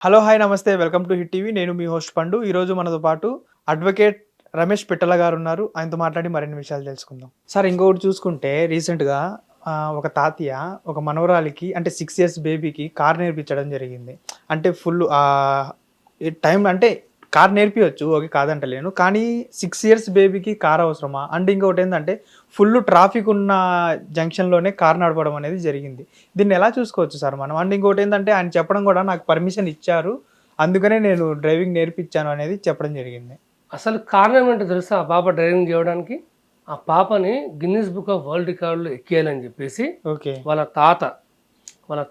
Hello! Hi! నమస్తే. Welcome to hit TV. నేను మీ host పండు. ఈరోజు మనతో పాటు అడ్వకేట్ రమేష్ పిట్టల గారున్నారు. ఆయనతో మాట్లాడి మరిన్ని విషయాలు తెలుసుకుందాం. సార్ ఇంకొకటి చూసుకుంటే రీసెంట్‌గా ఒక తాతయ్య ఒక మనవరాలికి అంటే 6 ఇయర్స్ బేబీకి కార్ నేర్పించడం జరిగింది. అంటే ఫుల్ ఈ టైం అంటే కార్ నేర్పియొచ్చు. ఓకే. కాదంటలేను. కానీ 6 ఇయర్స్ బేబీకి కార్ అవసరమా? అండ్ ఇంకొకటేందంటే ఫుల్ ట్రాఫిక్ ఉన్న జంక్షన్‌లోనే కార్ నడపడం అనేది జరిగింది. దీన్ని ఎలా చూసుకోవచ్చు సార్ మనం? అండ్ ఇంకోటేందంటే ఆయన చెప్పడం గూడా నాకు పర్మిషన్ ఇచ్చారు. అందుకనే నేను డ్రైవింగ్ నేర్పించాను అనేది చెప్పడం జరిగింది. అసలు కారణం ఏంటో తెలుసా? ఆ పాప డ్రైవింగ్ చేయడానికి? ఆ పాపని గిన్నిస్ బుక్ ఆఫ్ వరల్డ్ రికార్డులో ఎక్కేయాలని చెప్పేసి ఓకే. వాళ్ళ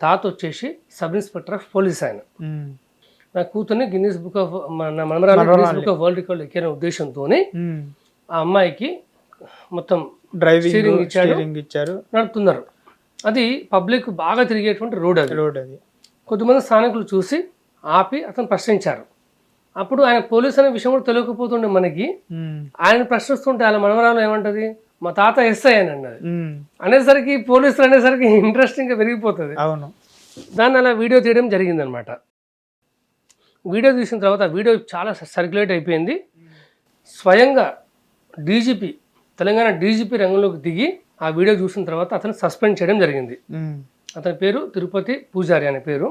తాత వచ్చేసి సబ్ ఇన్స్పెక్టర్ ఆఫ్ పోలీస్ ఆయన. హ్మ్. నా కూతుర్ని గిన్నిస్ బుక్ ఆఫ్ మన మనమరాలు గిన్నిస్ బుక్ ఆఫ్ వరల్డ్ రికార్డులో ఎక్కిన ఉద్దేశంతోని హ్మ్. ఆ అమ్మాయికి మొత్తం డ్రైవింగ్ ఇచ్చాడు, ఇచ్చారు. నడుపుతున్నారు. అది పబ్లిక్ బాగా తిరిగేటువంటి రోడ్ అది. రోడ్ అది. కొద్దిమంది స్థానికులు చూసి ఆపి అతను ప్రశ్నించారు. అప్పుడు ఆయన పోలీస్ అనే విషయం కూడా తెలియకపోతుండే మనకి. హ్మ్. ఆయన ప్రశ్నిస్తుంటే వాళ్ళ మనవరాలు ఏమంటది, మా తాత ఎస్ఐ అని అన్నది. హ్మ్. అనేసరికి పోలీసులు అనేసరికి ఇంట్రెస్టింగ్గా పెరిగిపోతుంది. అవును. దాన్ని అలా వీడియో తీయడం జరిగిందనమాట. వీడియో తీసిన తర్వాత వీడియో చాలా సర్క్యులేట్ అయిపోయింది. స్వయంగా డీజీపీ, తెలంగాణ డీజీపీ రంగంలోకి దిగి ఆ వీడియో చూసిన తర్వాత అతను సస్పెండ్ చేయడం జరిగింది. హ్మ్. అతని పేరు తిరుపతి పూజారి అనే పేరు.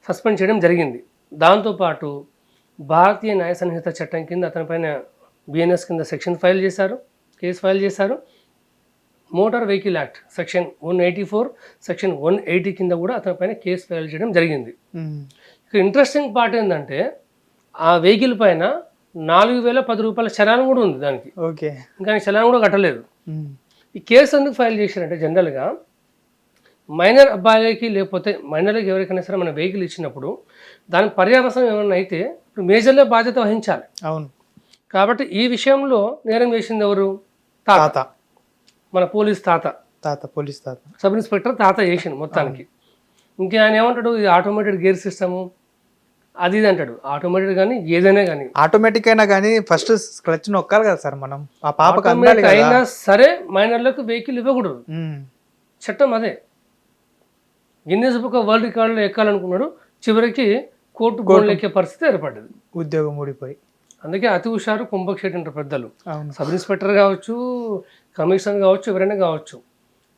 సస్పెండ్ చేయడం జరిగింది. దాంతోపాటు భారతీయ న్యాయ సంహిత చట్టం కింద అతనిపైన బిఎన్ఎస్ కింద కేసు ఫైల్ చేశారు. Motor vehicle act section 184, section 180 కింద కూడా అతనిపైన కేసు ఫైల్ చేయడం జరిగింది. హ్మ్. ఇక ఇంట్రెస్టింగ్ పార్ట్ ఏంటంటే ఆ వెహికల్ పైన 4,010 రూపాయల చలాన్ కూడా ఉంది దానికి. ఓకే. ఇంకా ఆయన చలాన్ కూడా కట్టలేదు. హ్మ్. ఈ కేసు ఎందుకు ఫైల్ చేశారంటే జనరల్గా మైనర్ అబ్బాయిలకి లేకపోతే మైనర్లకి ఎవరికైనా సరే మన వెహికల్ ఇచ్చినప్పుడు దాని పర్యావసనం ఏమన్నా అయితే ఇప్పుడు మేజర్లే బాధ్యత వహించాలి. అవును. కాబట్టి ఈ విషయంలో నేరం చేసింది ఎవరు? తాత. మన పోలీస్ తాత, పోలీస్ తాత. సబ్ ఇన్స్పెక్టర్ తాత చేసిండు మొత్తానికి. ఇంకా ఆయన ఏమంటాడు, ఇది ఆటోమేటెడ్ గేర్ సిస్టము అది ఇది అంటాడు. ఆటోమేటెడ్ కానీ ఏదైనా కానీ ఆటోమేటిక్ అయినా కానీ ఫస్ట్ క్లచ్ నొక్కాలి కదా సార్ మనం. ఆ పాపకు అందాలి ఆటోమేటిక్ కదా. అయినా సరే మైనర్లకు వెహికల్ ఇవ్వకూడదు. హ్మ్. చట్టం అదే. గిన్నెస్ బుక్ ఆఫ్ వరల్డ్ రికార్డులో ఎక్కాలనుకున్నాడు, చివరికి కోర్టు బోన్లు ఎక్కే పరిస్థితి ఏర్పడ్డది. ఉద్యోగం ఊడిపోయి. అందుకే అతి హుషారు కుంభక్షేటి అంటారు పెద్దలు. అవును. సబ్ ఇన్స్పెక్టర్ కావచ్చు, కమిషనర్ కావచ్చు, ఎవరైనా కావచ్చు.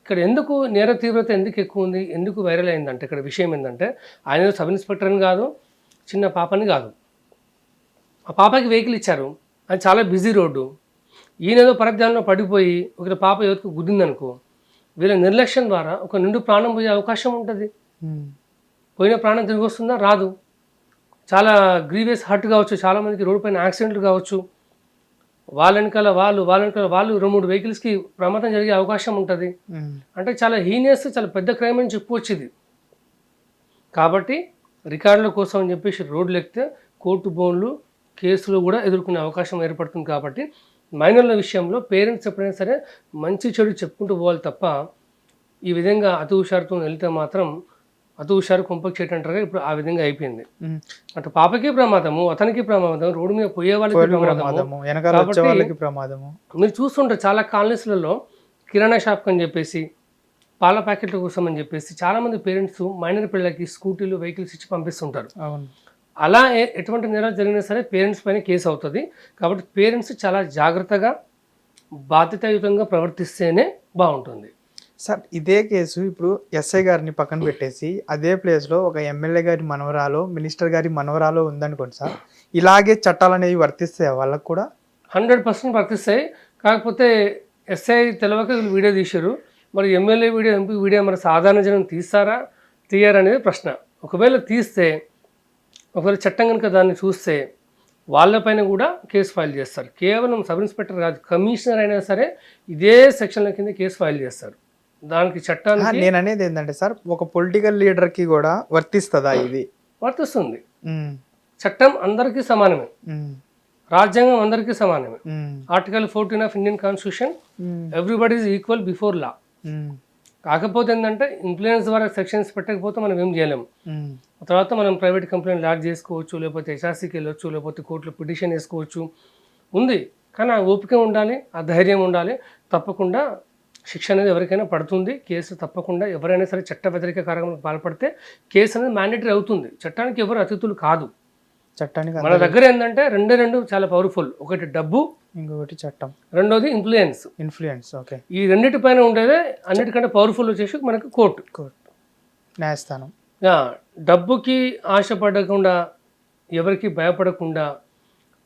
ఇక్కడ ఎందుకు నేర తీవ్రత ఎందుకు ఎక్కువ ఉంది, ఎందుకు వైరల్ అయిందంటే ఇక్కడ విషయం ఏంటంటే ఆయన సబ్ ఇన్స్పెక్టర్ అని కాదు, చిన్న పాపని కాదు. ఆ పాపకి వెహికల్ ఇచ్చారు, అది చాలా బిజీ రోడ్డు. ఈయనేదో పరధ్యానంలో పడిపోయి ఒక పాప యువతకు గుద్దిందనుకో, వీళ్ళ నిర్లక్ష్యం ద్వారా ఒక నిండు ప్రాణం పోయే అవకాశం ఉంటుంది. పోయిన ప్రాణం తిరిగి వస్తుందా? రాదు. చాలా గ్రీవియస్ హర్ట్ కావచ్చు, చాలామందికి రోడ్డు పైన యాక్సిడెంట్లు కావచ్చు. వాళ్ళ వెనకాల వాళ్ళు 2-3 వెహికల్స్కి ప్రమాదం జరిగే అవకాశం ఉంటుంది. అంటే చాలా హీనియస్, చాలా పెద్ద క్రైమ్ అని చెప్పువచ్చు ఇది. కాబట్టి రికార్డుల కోసం అని చెప్పేసి రోడ్లు ఎక్కితే కోర్టు బోన్లు, కేసులు కూడా ఎదుర్కొనే అవకాశం ఏర్పడుతుంది. కాబట్టి మైనర్ల విషయంలో పేరెంట్స్ ఎప్పుడైనా సరే మంచి చెడు చెప్పుకుంటూ పోవాలి తప్ప ఈ విధంగా అతి హుషారుతో వెళ్తే మాత్రం అతి హుషారు కుంపక్షేటి అంటారు. ఇప్పుడు ఆ విధంగా అయిపోయింది. అటు పాపకి ప్రమాదము, అతనికి ప్రమాదం, రోడ్డు మీద పోయే వాళ్ళకి ప్రమాదము. మీరు చూస్తుంటారు చాలా కాలనీస్లలో కిరాణా షాప్ అని చెప్పేసి, పాల ప్యాకెట్ల కోసం అని చెప్పేసి చాలామంది పేరెంట్స్ మైనర్ పిల్లలకి స్కూటీలు, వెహికల్స్ ఇచ్చి పంపిస్తుంటారు. అలా ఎటువంటి నేరాలు జరిగినా సరే పేరెంట్స్ పైన కేసు అవుతుంది. కాబట్టి పేరెంట్స్ చాలా జాగ్రత్తగా బాధ్యతాయుతంగా ప్రవర్తిస్తేనే బాగుంటుంది. సార్ ఇదే కేసు ఇప్పుడు ఎస్ఐ గారిని పక్కన పెట్టేసి అదే ప్లేస్లో ఒక ఎమ్మెల్యే గారి మనవరాలో, మినిస్టర్ గారి మనవరాలో ఉందనుకోండి సార్, ఇలాగే చట్టాలు అనేవి వర్తిస్తాయి వాళ్ళకు కూడా? 100% వర్తిస్తాయి. కాకపోతే ఎస్ఐ తెలియక వీళ్ళు వీడియో తీశారు. మరి ఎమ్మెల్యే వీడియో, ఎంపీ వీడియో మరి సాధారణ జనం తీయరనేది ప్రశ్న. ఒకవేళ తీస్తే, ఒకవేళ చట్టం కనుక దాన్ని చూస్తే వాళ్ళపైన కూడా కేసు ఫైల్ చేస్తారు. కేవలం సబ్ ఇన్స్పెక్టర్ కాదు, కమిషనర్ అయినా సరే ఇదే సెక్షన్ల కింద కేసు ఫైల్ చేస్తారు. దానికి చట్టానికి నేను అనేది ఏంటంటే సార్, ఒక పొలిటికల్ లీడర్కి కూడా వర్తిస్తుందా ఇది? వర్తిస్తుంది. చట్టం అందరికీ సమానమే, రాజ్యాంగం అందరికీ సమానమే. Article 14 of Indian constitution, everybody is equal before law. కాకపోతే ఏంటంటే ఇన్ఫ్లుయెన్స్ ద్వారా సెక్షన్స్ పెట్టకపోతే మనం ఏం చేయలేము. తర్వాత మనం ప్రైవేట్ కంప్లైంట్ లాడ్జ్ చేసుకోవచ్చు, లేకపోతే హెచ్ఆర్సీకి వెళ్ళొచ్చు, లేకపోతే కోర్టులో పిటిషన్ వేసుకోవచ్చు. ఉంది, కానీ ఆ ఓపిక ఉండాలి, ఆ ధైర్యం ఉండాలి. తప్పకుండా శిక్ష అనేది ఎవరికైనా పడుతుంది. కేసు తప్పకుండా ఎవరైనా సరే చట్ట వ్యతిరేక కార్యక్రమాలకు పాల్పడితే కేసు అనేది మ్యాండేటరీ అవుతుంది. చట్టానికి ఎవరు అతిథులు కాదు. చట్టానికి మన దగ్గర ఏంటంటే రెండు చాలా పవర్ఫుల్. ఒకటి డబ్బు, ఇంకొకటి చట్టం, రెండోది ఇన్ఫ్లుయెన్స్. ఓకే. ఈ రెండింటిపైన ఉండేదే అన్నిటికంటే పవర్ఫుల్ వచ్చేసి మనకు కోర్టు, న్యాయస్థానం. డబ్బుకి ఆశపడకుండా, ఎవరికి భయపడకుండా,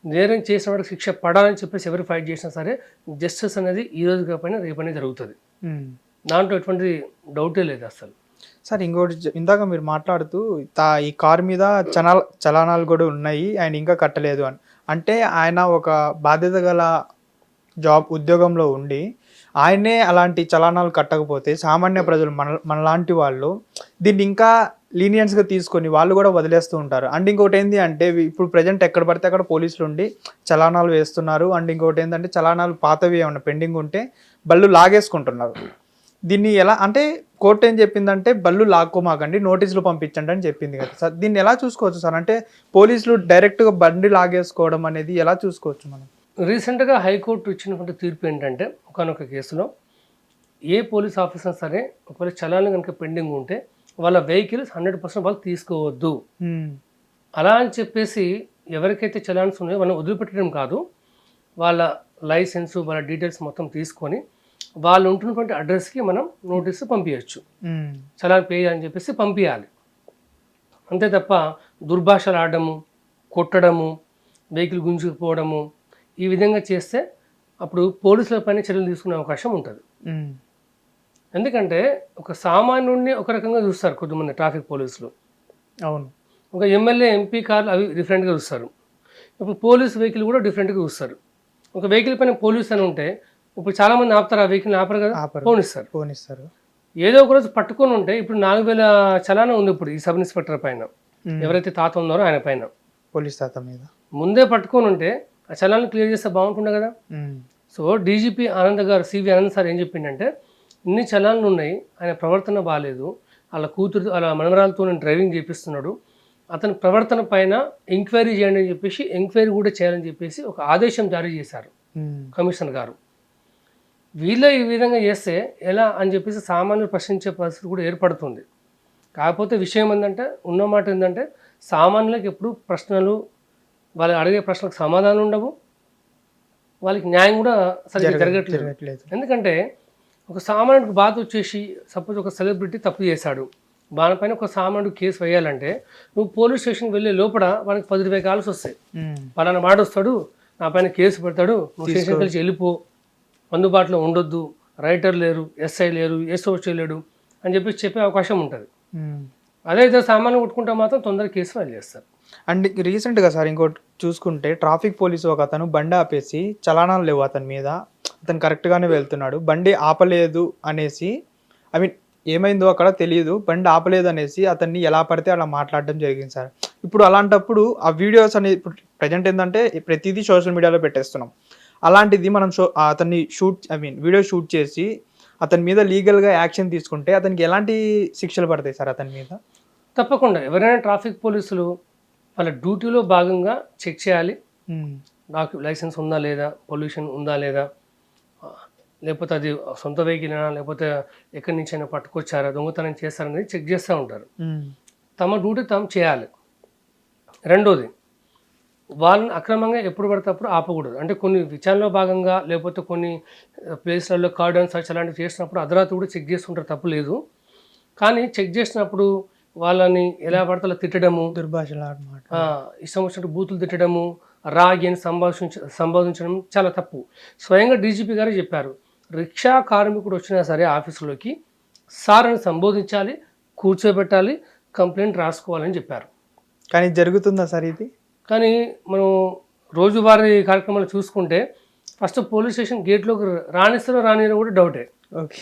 నేరం చేసిన వాడికి శిక్ష పడాలని చెప్పేసి ఎవరు ఫైట్ చేసినా సరే జస్టిస్ అనేది ఈ రోజు కాకపోయినా రేపనే జరుగుతుంది. దాంట్లో ఎటువంటి డౌటే లేదు అసలు. సార్ ఇంకోటి ఇందాక మీరు మాట్లాడుతూ ఈ కారు మీద చలానాలు కూడా ఉన్నాయి, ఆయన ఇంకా కట్టలేదు అని. అంటే ఆయన ఒక బాధ్యత గల ఉద్యోగంలో ఉండి ఆయనే అలాంటి చలానాలు కట్టకపోతే సామాన్య ప్రజలు మనలాంటి వాళ్ళు దీన్ని ఇంకా లీనియన్స్గా తీసుకొని వాళ్ళు కూడా వదిలేస్తూ ఉంటారు. అండ్ ఇంకోటి ఏంటి అంటే ఇప్పుడు ప్రజెంట్ ఎక్కడ పడితే అక్కడ పోలీసులు ఉండి చలానాలు వేస్తున్నారు. అండ్ ఇంకోటి ఏంటంటే చలానాలు పాతవి ఏమన్నా పెండింగ్ ఉంటే బళ్ళు లాగేసుకుంటున్నారు. దీన్ని ఎలా అంటే కోర్టు ఏం చెప్పిందంటే బళ్ళు లాక్కోమాకండి, నోటీసులు పంపించండి అని చెప్పింది కదా సార్. దీన్ని ఎలా చూసుకోవచ్చు సార్? అంటే పోలీసులు డైరెక్ట్గా బండి లాగేసుకోవడం అనేది ఎలా చూసుకోవచ్చు మనం? రీసెంట్గా హైకోర్టు ఇచ్చినటువంటి తీర్పు ఏంటంటే ఒకనొక కేసులో ఏ పోలీస్ ఆఫీసర్ సరే ఒకవేళ చలాన్లు కనుక పెండింగ్ ఉంటే వాళ్ళ వెహికల్స్ 100% వాళ్ళు తీసుకోవద్దు. అలా అని చెప్పేసి ఎవరికైతే చలాన్స్ ఉన్నాయో వాళ్ళని వదిలిపెట్టడం కాదు, వాళ్ళ లైసెన్సు వాళ్ళ డీటెయిల్స్ మొత్తం తీసుకొని వాళ్ళు ఉంటున్నటువంటి అడ్రస్కి మనం నోటీసు పంపించవచ్చు. చలాన్ పే అని చెప్పేసి పంపించాలి. అంతే తప్ప దుర్భాషలు ఆడడము, కొట్టడము, వెహికల్ గుంజుకుపోవడము ఈ విధంగా చేస్తే అప్పుడు పోలీసుల పైన చర్యలు తీసుకునే అవకాశం ఉంటుంది. ఎందుకంటే ఒక సామాన్యుడిని ఒక రకంగా చూస్తారు కొంతమంది ట్రాఫిక్ పోలీసులు. అవును. ఒక ఎమ్మెల్యే ఎంపీ కార్లు అవి డిఫరెంట్గా చూస్తారు. ఇప్పుడు పోలీస్ వెహికల్ కూడా డిఫరెంట్గా చూస్తారు. ఒక వెహికల్ పైన పోలీస్ అని ఉంటే ఇప్పుడు చాలామంది ఆపుతారు, ఆ వెహికల్ని ఆపరు కదా, పోనిస్తారు. ఏదో ఒక రోజు పట్టుకొని ఉంటే ఇప్పుడు 4000 చలానా ఉంది ఇప్పుడు ఈ సబ్ ఇన్స్పెక్టర్ పైన, ఎవరైతే తాత ఉన్నారో ఆయన పైన, పోలీస్ తాత మీద ముందే పట్టుకొని ఉంటే ఆ చలాన్ని క్లియర్ చేస్తే బాగుంటుండే కదా. సో డీజీపీ ఆనంద్ గారు, సివి ఆనంద్ సార్ ఏం చెప్పిండంటే ఇన్ని చలాన్లు ఉన్నాయి, ఆయన ప్రవర్తన బాగాలేదు, వాళ్ళ కూతురు వాళ్ళ మనవరాలతో డ్రైవింగ్ చేపిస్తున్నాడు, అతని ప్రవర్తన పైన ఎంక్వైరీ చేయండి అని చెప్పేసి ఎంక్వైరీ కూడా చేయాలని చెప్పేసి ఒక ఆదేశం జారీ చేశారు కమిషనర్ గారు. వీళ్ళే ఈ విధంగా చేస్తే ఎలా అని చెప్పేసి సామాన్యులు ప్రశ్నించే పరిస్థితి కూడా ఏర్పడుతుంది. కాకపోతే విషయం ఏంటంటే ఉన్నమాట ఏంటంటే సామాన్యులకు ఎప్పుడు ప్రశ్నలు, వాళ్ళు అడిగే ప్రశ్నలకు సమాధానం ఉండవు, వాళ్ళకి న్యాయం కూడా సరిగ్గా జరగట్లేదు. ఎందుకంటే ఒక సామాన్యుడికి బాధ వచ్చేసి సపోజ్ ఒక సెలబ్రిటీ తప్పు చేశాడు, దానిపైన ఒక సామాన్యుడు కేసు వేయాలంటే నువ్వు పోలీస్ స్టేషన్కి వెళ్ళే లోపల వానికి 10,000 కాల్స్ వస్తాయి. పలానా వాడు వస్తాడు, నా పైన కేసు పెడతాడు, నువ్వు స్టేషన్కి వెళ్ళి వెళ్ళిపో, అందుబాటులో ఉండొద్దు, రైటర్ లేరు, ఎస్ఐ లేరు, ఎస్ఓ లేడు అని చెప్పే అవకాశం ఉంటుంది. అదే ఇద్దరు సామాన్లు కొట్టుకుంటే మాత్రం తొందరగా కేసు ఫైల్ చేస్తారు. అండ్ రీసెంట్గా సార్ ఇంకోటి చూసుకుంటే ట్రాఫిక్ పోలీసు ఒక అతను బండి ఆపేసి చలానాలు లేవు అతని మీద, అతను కరెక్ట్గానే వెళ్తున్నాడు, బండి ఆపలేదు అనేసి, ఐ మీన్ ఏమైందో అక్కడ తెలియదు, బండి ఆపలేదు అనేసి అతన్ని ఎలా పడితే అలా మాట్లాడడం జరిగింది సార్. ఇప్పుడు అలాంటప్పుడు ఆ వీడియోస్ అనేది ఇప్పుడు ప్రజెంట్ ఏంటంటే ప్రతిదీ సోషల్ మీడియాలో పెట్టేస్తున్నాం. అలాంటిది మనం అతన్ని వీడియో షూట్ చేసి అతని మీద లీగల్గా యాక్షన్ తీసుకుంటే అతనికి ఎలాంటి శిక్షలు పడతాయి సార్ అతని మీద? తప్పకుండా ఎవరైనా ట్రాఫిక్ పోలీసులు వాళ్ళ డ్యూటీలో భాగంగా చెక్ చేయాలి, నాకు లైసెన్స్ ఉందా లేదా, పొల్యూషన్ ఉందా లేదా, లేకపోతే అది సొంత వెహికల్ అయినా లేకపోతే ఎక్కడి నుంచి అయినా పట్టుకొచ్చారా, దొంగతనం చేస్తారనేది చెక్ చేస్తూ ఉంటారు. తమ డ్యూటీ తాము చేయాలి. రెండోది, వాళ్ళని అక్రమంగా ఎప్పుడు పడితే అప్పుడు ఆపకూడదు. అంటే కొన్ని విచారణలో భాగంగా లేకపోతే కొన్ని ప్లేస్లలో కార్డన్ సర్చ్ అలాంటివి చేసినప్పుడు అర్ధరాత్రి కూడా చెక్ చేస్తుంటారు, తప్పు లేదు. కానీ చెక్ చేసినప్పుడు వాళ్ళని ఎలా పడతా తిట్టడము, దుర్భాషలు, ఇష్టం వచ్చినట్టు బూతులు తిట్టడము, రాగి అని సంబోధించడం చాలా తప్పు. స్వయంగా డీజీపీ గారే చెప్పారు, రిక్షా కార్మికుడు వచ్చినా సరే ఆఫీసులోకి సార్ అని సంబోధించాలి, కూర్చోబెట్టాలి, కంప్లైంట్ రాసుకోవాలని చెప్పారు. కానీ జరుగుతుందా సార్ ఇది? కానీ మనం రోజువారీ కార్యక్రమాలు చూసుకుంటే ఫస్ట్ పోలీస్ స్టేషన్ గేట్లోకి రానిస్తారో రానిరో కూడా డౌటే. ఓకే.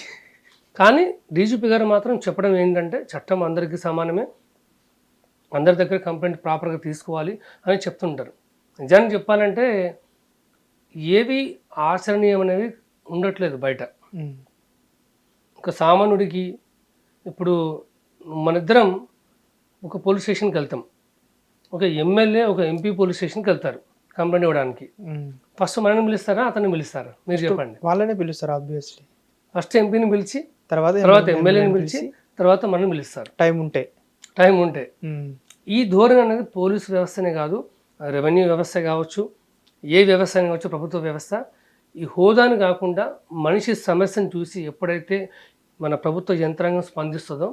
కానీ డీజీపీ గారు మాత్రం చెప్పడం ఏంటంటే చట్టం అందరికీ సమానమే, అందరి దగ్గర కంప్లైంట్ ప్రాపర్గా తీసుకోవాలి అని చెప్తుంటారు. నిజానికి చెప్పాలంటే ఏవి ఆచరణీయం అనేవి ఉండట్లేదు బయట. ఒక సామాన్యుడికి ఇప్పుడు మనిద్దరం ఒక పోలీస్ స్టేషన్కి వెళ్తాం, ఒక ఎమ్మెల్యే ఒక ఎంపీ పోలీస్ స్టేషన్కి వెళ్తారు కంప్లైంట్ ఇవ్వడానికి. ఫస్ట్ మనల్ని పిలుస్తారా అతన్ని పిలుస్తారా? మీరు చెప్పండి. వాళ్ళనే పిలుస్తారు ఆబ్వియస్లీ. ఫస్ట్ ఎంపీని పిలిచి తర్వాత తర్వాత ఎమ్మెల్యేని పిలిచి తర్వాత మనం పిలుస్తారు టైం ఉంటే. ఈ ధోరణి అనేది పోలీసు వ్యవస్థనే కాదు, రెవెన్యూ వ్యవస్థ కావచ్చు, ఏ వ్యవస్థ అయినా కావచ్చు, ప్రభుత్వ వ్యవస్థ, ఈ హోదాను కాకుండా మనిషి సమస్యను చూసి ఎప్పుడైతే మన ప్రభుత్వ యంత్రాంగం స్పందిస్తుందో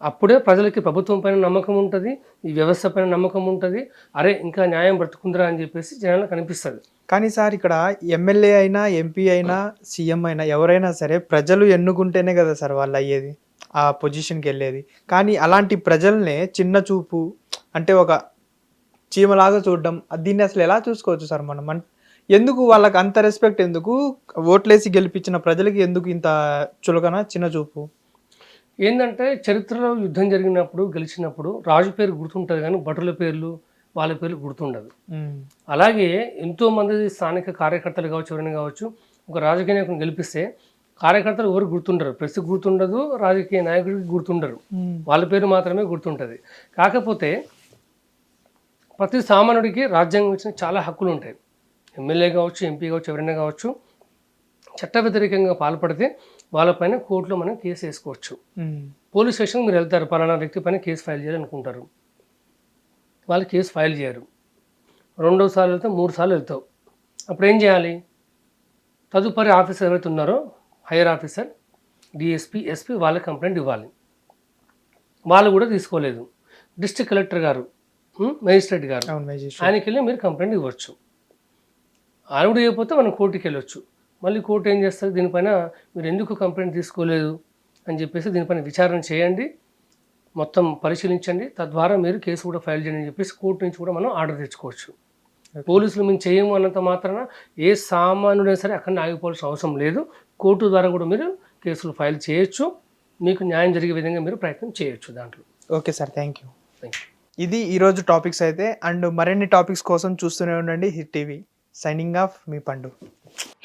అప్పుడే ప్రజలకి ప్రభుత్వం పైన నమ్మకం ఉంటుంది, ఈ వ్యవస్థ పైన నమ్మకం ఉంటుంది. అరే ఇంకా న్యాయం బ్రతుకుందిరా అని చెప్పేసి జనాలకు కనిపిస్తుంది. కానీ సార్ ఇక్కడ ఎమ్మెల్యే అయినా ఎంపీ అయినా సీఎం అయినా ఎవరైనా సరే ప్రజలు ఎన్నుకుంటేనే కదా సార్ వాళ్ళు అయ్యేది, ఆ పొజిషన్కి వెళ్ళేది. కానీ అలాంటి ప్రజల్నే చిన్న చూపు అంటే ఒక చీమలాగా చూడడం, దీన్ని అసలు ఎలా చూసుకోవచ్చు సార్ మనం? ఎందుకు వాళ్ళకి అంత రెస్పెక్ట్? ఎందుకు ఓట్లేసి గెలిపించిన ప్రజలకి ఎందుకు ఇంత చులకన, చిన్న చూపు? ఏంటంటే చరిత్రలో యుద్ధం జరిగినప్పుడు గెలిచినప్పుడు రాజు పేరు గుర్తుంటుంది కానీ భటుల పేర్లు వాళ్ళ పేర్లు గుర్తుండదు. అలాగే ఎంతోమంది స్థానిక కార్యకర్తలు కావచ్చు, ఎవరైనా కావచ్చు, ఒక రాజకీయ నాయకుని గెలిపిస్తే కార్యకర్తలు ఎవరు గుర్తుండరు, ప్రెస్ గుర్తుండదు, రాజకీయ నాయకుడికి గుర్తుండరు, వాళ్ళ పేరు మాత్రమే గుర్తుంటుంది. కాకపోతే ప్రతి సామాన్యుడికి రాజ్యాంగం ఇచ్చిన చాలా హక్కులు ఉంటాయి. ఎమ్మెల్యే కావచ్చు, ఎంపీ కావచ్చు, ఎవరైనా కావచ్చు, చట్ట వ్యతిరేకంగా పాల్పడితే వాళ్ళపైన కోర్టులో మనం కేసు వేసుకోవచ్చు. పోలీస్ స్టేషన్కి మీరు వెళ్తారు, పలానా వ్యక్తి పైన కేసు ఫైల్ చేయాలనుకుంటారు, వాళ్ళు కేసు ఫైల్ చేయరు. 2వ సార్లు వెళ్తావు, 3 సార్లు వెళ్తావు. అప్పుడు ఏం చేయాలి? తదుపరి ఆఫీసర్ ఎవరైతే ఉన్నారో హైయర్ ఆఫీసర్, డిఎస్పీ, ఎస్పీ, వాళ్ళకి కంప్లైంట్ ఇవ్వాలి. వాళ్ళు కూడా తీసుకోలేదు. డిస్ట్రిక్ట్ కలెక్టర్ గారు, మేజిస్ట్రేట్ గారు, ఆయనకి వెళ్ళి మీరు కంప్లైంట్ ఇవ్వచ్చు. ఆయన కూడా ఇవ్వకపోతే మనం కోర్టుకి వెళ్ళొచ్చు. మళ్ళీ కోర్టు ఏం చేస్తుంది, దీనిపైన మీరు ఎందుకు కంప్లైంట్ తీసుకోలేదు అని చెప్పేసి దీనిపైన విచారణ చేయండి, మొత్తం పరిశీలించండి, తద్వారా మీరు కేసు కూడా ఫైల్ చేయండి అని చెప్పేసి కోర్టు నుంచి కూడా మనం ఆర్డర్ తెచ్చుకోవచ్చు. పోలీసులు మేము చేయము అన్నంత మాత్రాన ఏ సామాన్యుడైనా సరే అక్కడ ఆగిపోవాల్సిన అవసరం లేదు. కోర్టు ద్వారా కూడా మీరు కేసులు ఫైల్ చేయొచ్చు, మీకు న్యాయం జరిగే విధంగా మీరు ప్రయత్నం చేయొచ్చు దాంట్లో. Okay sir, thank you. Thank you. ఇది ఈరోజు టాపిక్స్ అయితే. అండ్ మరిన్ని టాపిక్స్ కోసం చూస్తూనే ఉండండి హిట్ టీవీ. సైనింగ్ ఆఫ్, మీ పండు.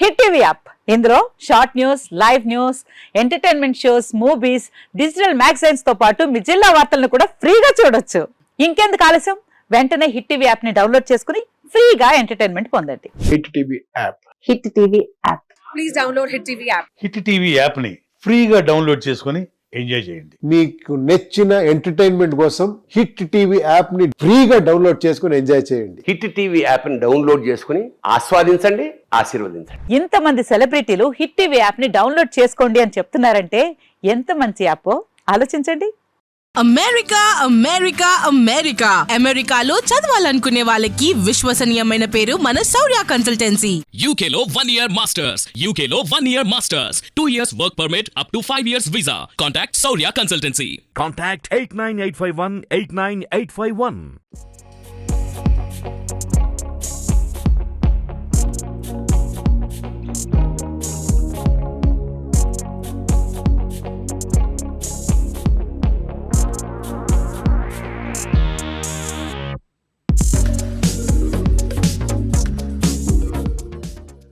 హిట్ టీవీ యాప్, ఇందులో short news, live news, entertainment shows, movies, digital magazines తో పాటు మీ జిల్లా వార్తలను కూడా ఫ్రీగా చూడొచ్చు. ఇంకెందుకు ఆలస్యం, వెంటనే హిట్ టీవీ యాప్ ని డౌన్లోడ్ చేసుకుని ఫ్రీగా ఎంటర్టైన్మెంట్ పొందండి. Hit TV app. Hit TV app. Please download hit TV app. Hit TV app ని ఫ్రీగా డౌన్లోడ్ చేసుకొని ఎంజాయ్ చేయండి. మీకు నచ్చిన ఎంటర్టైన్మెంట్ కోసం హిట్ టీవీ యాప్ ని ఫ్రీగా డౌన్లోడ్ చేసుకొని ఎంజాయ్ చేయండి. హిట్ టీవీ యాప్ ని డౌన్లోడ్ చేసుకుని ఆస్వాదించండి, ఆశీర్వదించండి. ఇంతమంది సెలబ్రిటీలు హిట్ టీవీ యాప్ ని డౌన్లోడ్ చేసుకోండి అని చెప్తున్నారంటే ఎంత మంచి యాప్ ఆలోచించండి. అమెరికా అమెరికా అమెరికా అమెరికాలో చదవాలనుకునే వాళ్ళకి విశ్వసనీయమైన పేరు మన శౌర్య కన్సల్టెన్సీ. UK లో 1 year masters, UK లో 1 year masters, 2 years work permit up to 5 years visa. Contact Saurya Consultancy. Contact 89851 89851.